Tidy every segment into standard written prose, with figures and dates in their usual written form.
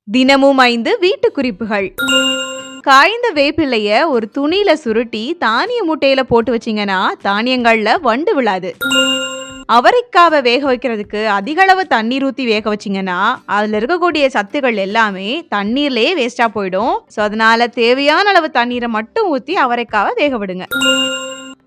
தினமும் 5 வீட்டு குறிப்புகள். காய்ந்த வேப்பிலைய ஒரு துணியில சுருட்டி தானிய மூட்டையில போட்டு வச்சீங்கன்னா தானியங்கள்ல வண்டு விழாது. அவரைக்காவை வேக வைக்கிறதுக்கு அதிக அளவு தண்ணீர் ஊத்தி வேக வச்சீங்கன்னா அதுல இருக்கக்கூடிய சத்துக்கள் எல்லாமே தண்ணீர்லயே வேஸ்டா போயிடும். சோ அதனால தேவையான அளவு தண்ணீரை மட்டும் ஊத்தி அவரைக்காவை வேக விடுங்க.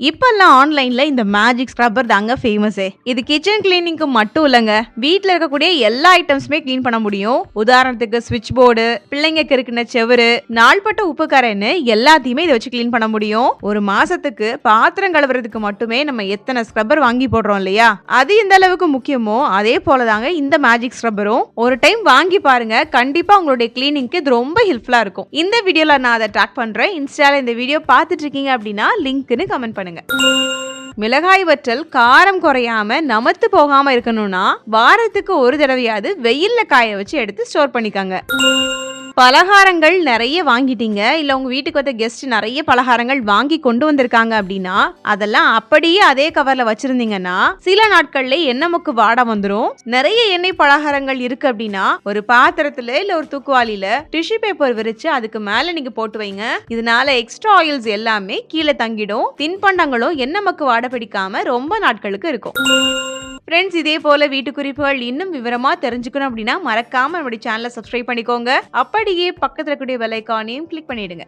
இப்பெல்லாம் ஆன்லைன்ல இந்த மேஜிக் ஸ்க்ரப்பர் தாங்க ஃபேமஸே. இது கிச்சன் கிளீனிங்க்கு மட்டும் இல்லங்க, வீட்ல இருக்கக்கூடிய எல்லா ஐட்டம்ஸுமே கிளீன் பண்ண முடியும். உதாரணத்துக்கு ஸ்விட்ச் போர்டு, பிள்ளைங்க கிறுக்கின செவுரு, நாள்பட்ட உப்பு கரைன்னு எல்லாத்தையுமே இதை வச்சு கிளீன் பண்ண முடியும். ஒரு மாசத்துக்கு பாத்திரம் கழுவுறதுக்கு மட்டுமே நம்ம எத்தனை ஸ்க்ரப்பர் வாங்கி போடுறோம் இல்லையா, அது எந்த அளவுக்கு முக்கியமோ அதே போலதாங்க இந்த மேஜிக் ஸ்க்ரப்பரும். ஒரு டைம் வாங்கி பாருங்க, கண்டிப்பா உங்களுடைய கிளீனிங்க்கு இது ரொம்ப ஹெல்ப்ஃபுல்லா இருக்கும். இந்த வீடியோல நான் அதை ட்ராக் பண்றேன். இன்ஸ்டால இந்த வீடியோ பார்த்துட்டு இருக்கீங்க அப்படின்னா லிங்க்னு கமெண்ட் பண்ணுங்க. மிளகாய் வற்றல் காரம் குறையாம நமத்து போகாம இருக்கணும்னா வாரத்துக்கு ஒரு தடவையாவது வெயில்ல காய வச்சு எடுத்து ஸ்டோர் பண்ணிக்கங்க. பலகாரங்கள் நிறைய வாங்கிட்டீங்க, இல்ல உங்க வீட்டுக்கு வந்த கெஸ்ட் நிறைய பலகாரங்கள் வாங்கி கொண்டு வந்திருக்காங்க அப்படின்னா அதெல்லாம் அப்படியே அதே கவர்ல வச்சிருந்தீங்கன்னா சில நாட்கள்ல எண்ணெய் முக்கு வாட வந்துடும். நிறைய எண்ணெய் பலகாரங்கள் இருக்கு அப்படின்னா ஒரு பாத்திரத்துல இல்ல ஒரு தூக்குவாளியில டிஷ்யூ பேப்பர் விரிச்சு அதுக்கு மேல நீங்க போட்டு வைங்க. இதனால எக்ஸ்ட்ரா ஆயில்ஸ் எல்லாமே கீழே தங்கிடும். தின்பண்டங்களும் எண்ணெய் மக்கு வாட பிடிக்காம ரொம்ப நாட்களுக்கு இருக்கும். ஃப்ரெண்ட்ஸ், இதே போல வீட்டு குறிப்புகள் இன்னும் விவரமா தெரிஞ்சுக்கணும் அப்படின்னா மறக்காம நம்மளுடைய சேனலை சப்ஸ்கிரைப் பண்ணிக்கோங்க. அப்படியே பக்கத்துல இருக்கக்கூடிய பெல் ஐகானையும் கிளிக் பண்ணிடுங்க.